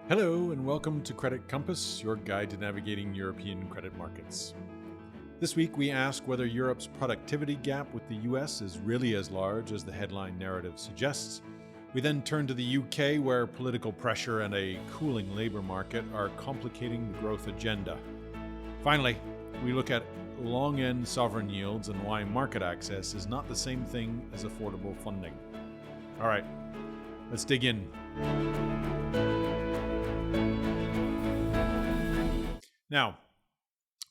Hello and welcome to Credit Compass, your guide to navigating European credit markets. This week we ask whether Europe's productivity gap with the US is really as large as the headline narrative suggests. We then turn to the UK, where political pressure and a cooling labour market are complicating the growth agenda. Finally, we look at long-end sovereign yields and why market access is not the same thing as affordable funding. All right, let's dig in. Now,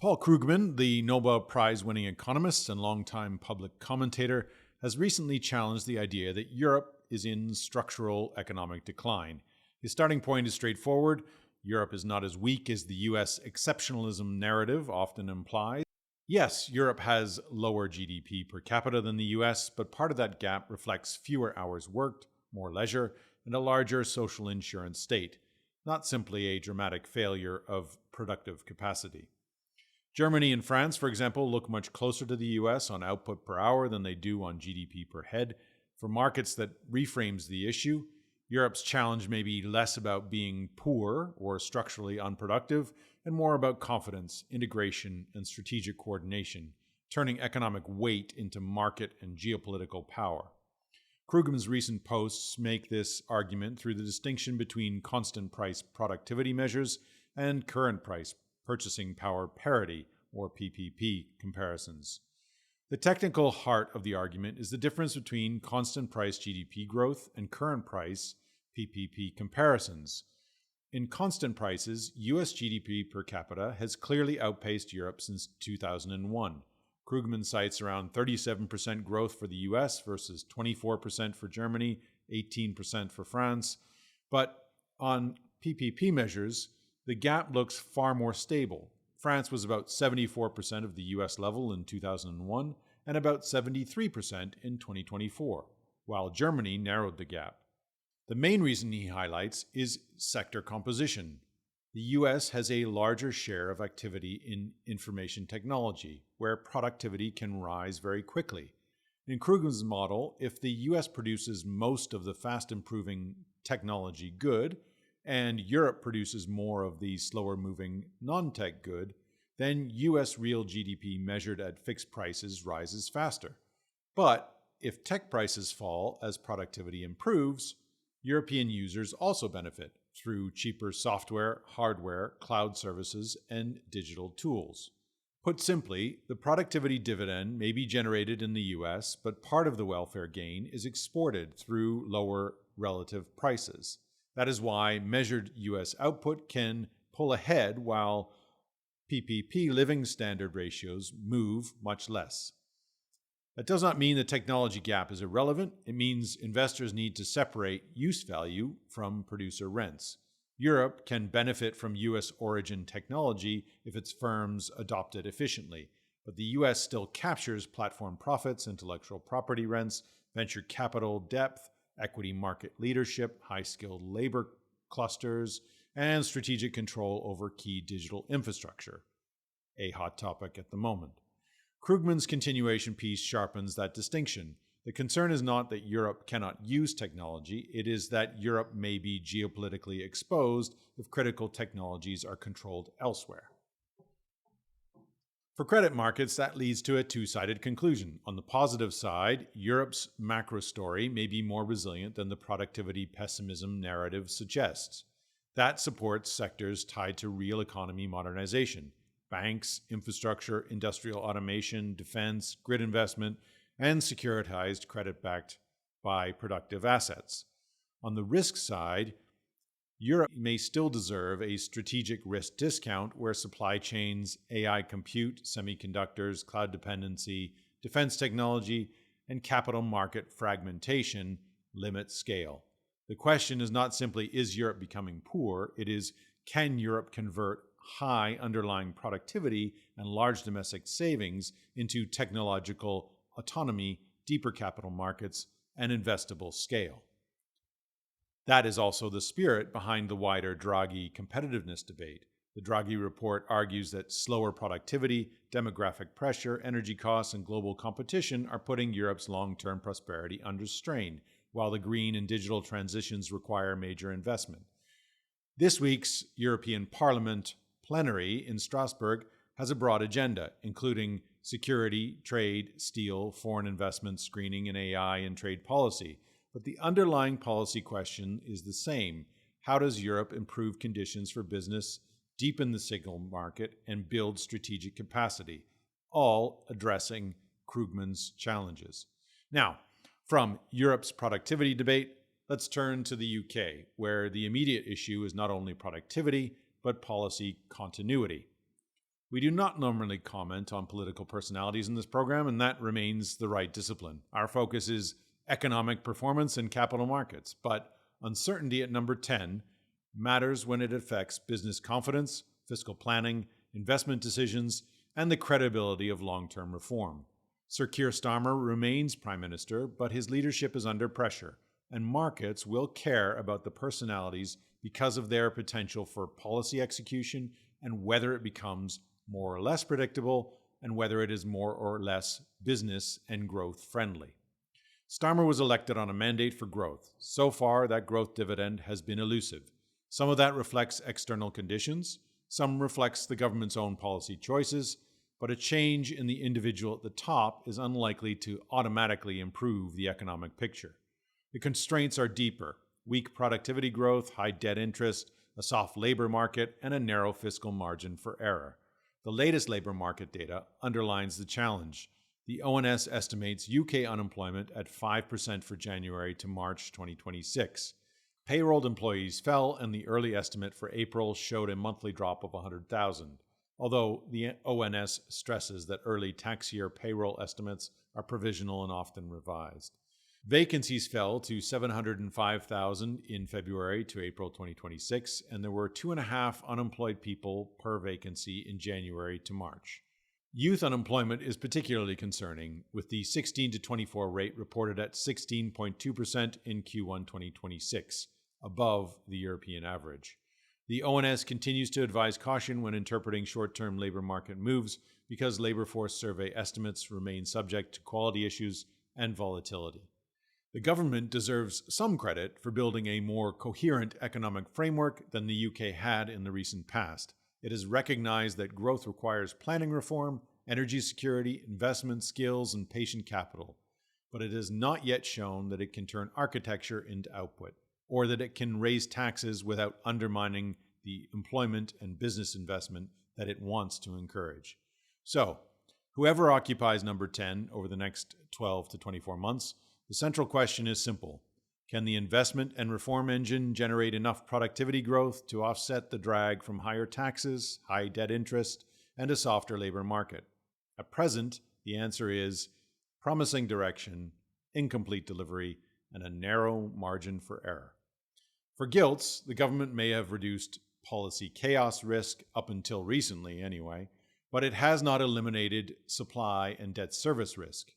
Paul Krugman, the Nobel Prize-winning economist and longtime public commentator, has recently challenged the idea that Europe is in structural economic decline. His starting point is straightforward. Europe is not as weak as the US exceptionalism narrative often implies. Yes, Europe has lower GDP per capita than the US, but part of that gap reflects fewer hours worked, more leisure, and a larger social insurance state, not simply a dramatic failure of productive capacity. Germany and France, for example, look much closer to the US on output per hour than they do on GDP per head. For markets, that reframes the issue. Europe's challenge may be less about being poor or structurally unproductive and more about confidence, integration, and strategic coordination, turning economic weight into market and geopolitical power. Krugman's recent posts make this argument through the distinction between constant price productivity measures and current price purchasing power parity, or PPP, comparisons. The technical heart of the argument is the difference between constant price GDP growth and current price PPP comparisons. In constant prices, US GDP per capita has clearly outpaced Europe since 2001. Krugman cites around 37% growth for the US versus 24% for Germany, 18% for France. But on PPP measures, the gap looks far more stable. France was about 74% of the US level in 2001 and about 73% in 2024, while Germany narrowed the gap. The main reason he highlights is sector composition. The US has a larger share of activity in information technology, where productivity can rise very quickly. In Krugman's model, if the US produces most of the fast-improving technology good, and Europe produces more of the slower-moving non-tech good, then US real GDP measured at fixed prices rises faster. But if tech prices fall as productivity improves, European users also benefit through cheaper software, hardware, cloud services, and digital tools. Put simply, the productivity dividend may be generated in the US, but part of the welfare gain is exported through lower relative prices. That is why measured US output can pull ahead while PPP living standard ratios move much less. That does not mean the technology gap is irrelevant. It means investors need to separate use value from producer rents. Europe can benefit from US origin technology if its firms adopt it efficiently, but the US still captures platform profits, intellectual property rents, venture capital depth, equity market leadership, high-skilled labor clusters, and strategic control over key digital infrastructure, a hot topic at the moment. Krugman's continuation piece sharpens that distinction. The concern is not that Europe cannot use technology, it is that Europe may be geopolitically exposed if critical technologies are controlled elsewhere. For credit markets, that leads to a two-sided conclusion. On the positive side, Europe's macro story may be more resilient than the productivity pessimism narrative suggests. That supports sectors tied to real economy modernization: banks, infrastructure, industrial automation, defense, grid investment, and securitized credit backed by productive assets. On the risk side, Europe may still deserve a strategic risk discount where supply chains, AI compute, semiconductors, cloud dependency, defense technology, and capital market fragmentation limit scale. The question is not simply, is Europe becoming poor? It is, can Europe convert high underlying productivity and large domestic savings into technological autonomy, deeper capital markets, and investable scale? That is also the spirit behind the wider Draghi competitiveness debate. The Draghi report argues that slower productivity, demographic pressure, energy costs, and global competition are putting Europe's long-term prosperity under strain, while the green and digital transitions require major investment. This week's European Parliament plenary in Strasbourg has a broad agenda, including security, trade, steel, foreign investment screening, and AI and trade policy. But the underlying policy question is the same. How does Europe improve conditions for business, deepen the single market, and build strategic capacity, all addressing Krugman's challenges? Now, from Europe's productivity debate, let's turn to the UK, where the immediate issue is not only productivity, but policy continuity. We do not normally comment on political personalities in this program, and that remains the right discipline. Our focus is economic performance and capital markets, but uncertainty at number 10 matters when it affects business confidence, fiscal planning, investment decisions, and the credibility of long-term reform. Sir Keir Starmer remains Prime Minister, but his leadership is under pressure, and markets will care about the personalities because of their potential for policy execution and whether it becomes more or less predictable and whether it is more or less business and growth friendly. Starmer was elected on a mandate for growth. So far, that growth dividend has been elusive. Some of that reflects external conditions, some reflects the government's own policy choices, but a change in the individual at the top is unlikely to automatically improve the economic picture. The constraints are deeper: weak productivity growth, high debt interest, a soft labor market, and a narrow fiscal margin for error. The latest labor market data underlines the challenge. The ONS estimates UK unemployment at 5% for January to March 2026. Payrolled employees fell, and the early estimate for April showed a monthly drop of 100,000, although the ONS stresses that early tax year payroll estimates are provisional and often revised. Vacancies fell to 705,000 in February to April 2026, and there were 2.5 unemployed people per vacancy in January to March. Youth unemployment is particularly concerning, with the 16 to 24 rate reported at 16.2% in Q1 2026, above the European average. The ONS continues to advise caution when interpreting short-term labor market moves because labor force survey estimates remain subject to quality issues and volatility. The government deserves some credit for building a more coherent economic framework than the UK had in the recent past. It has recognized that growth requires planning reform, energy security, investment, skills, and patient capital. But it has not yet shown that it can turn architecture into output, or that it can raise taxes without undermining the employment and business investment that it wants to encourage. So, whoever occupies number 10 over the next 12 to 24 months, the central question is simple. Can the investment and reform engine generate enough productivity growth to offset the drag from higher taxes, high debt interest, and a softer labor market? At present, the answer is promising direction, incomplete delivery, and a narrow margin for error. For gilts, the government may have reduced policy chaos risk up until recently anyway, but it has not eliminated supply and debt service risk.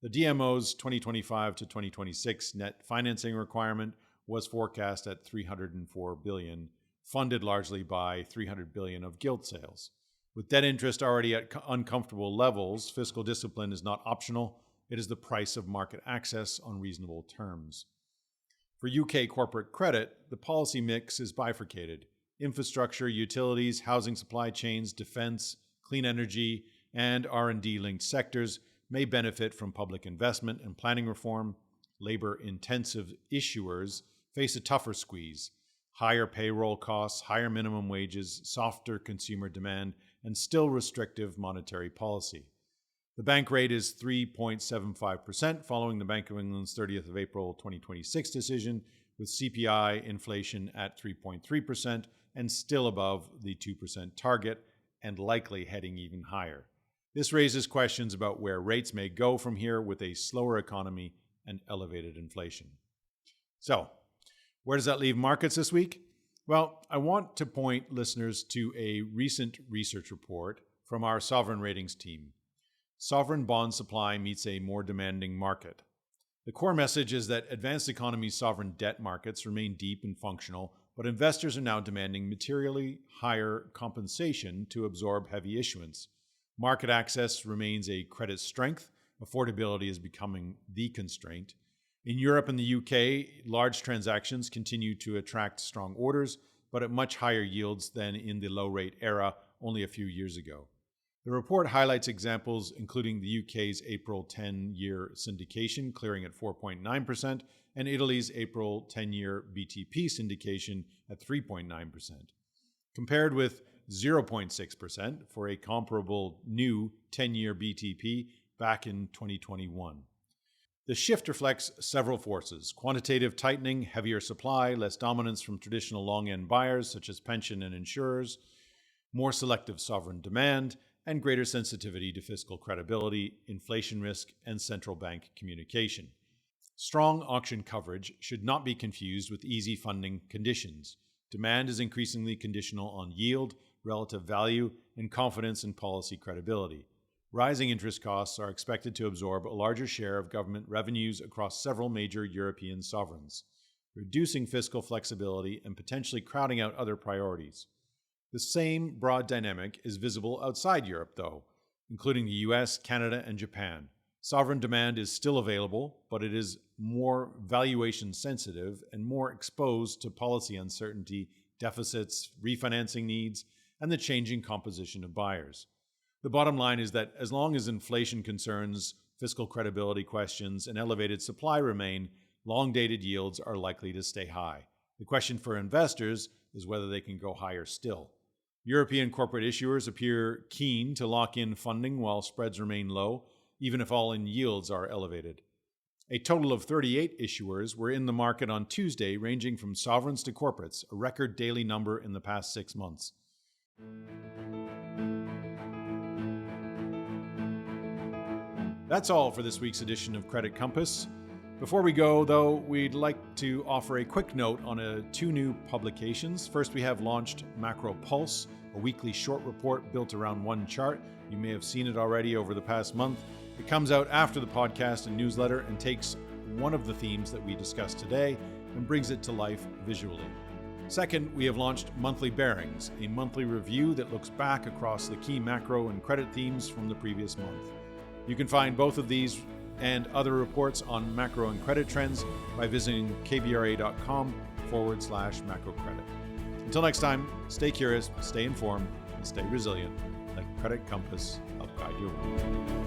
The DMO's 2025 to 2026 net financing requirement was forecast at $304 billion, funded largely by $300 billion of gilt sales. With debt interest already at uncomfortable levels, fiscal discipline is not optional. It is the price of market access on reasonable terms. For UK corporate credit, the policy mix is bifurcated. Infrastructure, utilities, housing supply chains, defense, clean energy, and R&D-linked sectors may benefit from public investment and planning reform. Labor-intensive issuers face a tougher squeeze: higher payroll costs, higher minimum wages, softer consumer demand, and still restrictive monetary policy. The bank rate is 3.75% following the Bank of England's 30th of April 2026 decision, with CPI inflation at 3.3% and still above the 2% target and likely heading even higher. This raises questions about where rates may go from here with a slower economy and elevated inflation. So, where does that leave markets this week? Well, I want to point listeners to a recent research report from our sovereign ratings team. Sovereign bond supply meets a more demanding market. The core message is that advanced economies' sovereign debt markets remain deep and functional, but investors are now demanding materially higher compensation to absorb heavy issuance. Market access remains a credit strength. Affordability is becoming the constraint. In Europe and the UK, large transactions continue to attract strong orders, but at much higher yields than in the low-rate era only a few years ago. The report highlights examples including the UK's April 10-year syndication clearing at 4.9% and Italy's April 10-year BTP syndication at 3.9%, compared with 0.6% for a comparable new 10-year BTP back in 2021. The shift reflects several forces: quantitative tightening, heavier supply, less dominance from traditional long-end buyers such as pension and insurers, more selective sovereign demand, and greater sensitivity to fiscal credibility, inflation risk, and central bank communication. Strong auction coverage should not be confused with easy funding conditions. Demand is increasingly conditional on yield, relative value, and confidence in policy credibility. Rising interest costs are expected to absorb a larger share of government revenues across several major European sovereigns, reducing fiscal flexibility and potentially crowding out other priorities. The same broad dynamic is visible outside Europe, though, including the US, Canada, and Japan. Sovereign demand is still available, but it is more valuation sensitive and more exposed to policy uncertainty, deficits, refinancing needs, and the changing composition of buyers. The bottom line is that as long as inflation concerns, fiscal credibility questions, and elevated supply remain, long-dated yields are likely to stay high. The question for investors is whether they can go higher still. European corporate issuers appear keen to lock in funding while spreads remain low, even if all-in yields are elevated. A total of 38 issuers were in the market on Tuesday, ranging from sovereigns to corporates, a record daily number in the past 6 months. That's all for this week's edition of Credit Compass. Before we go, though, we'd like to offer a quick note on two new publications. First, we have launched Macro Pulse, a weekly short report built around one chart. You may have seen it already over the past month. It comes out after the podcast and newsletter and takes one of the themes that we discussed today and brings it to life visually. Second, we have launched Monthly Bearings, a monthly review that looks back across the key macro and credit themes from the previous month. You can find both of these and other reports on macro and credit trends by visiting kbra.com/macrocredit. Until next time, stay curious, stay informed, and stay resilient. Let Credit Compass help guide your way.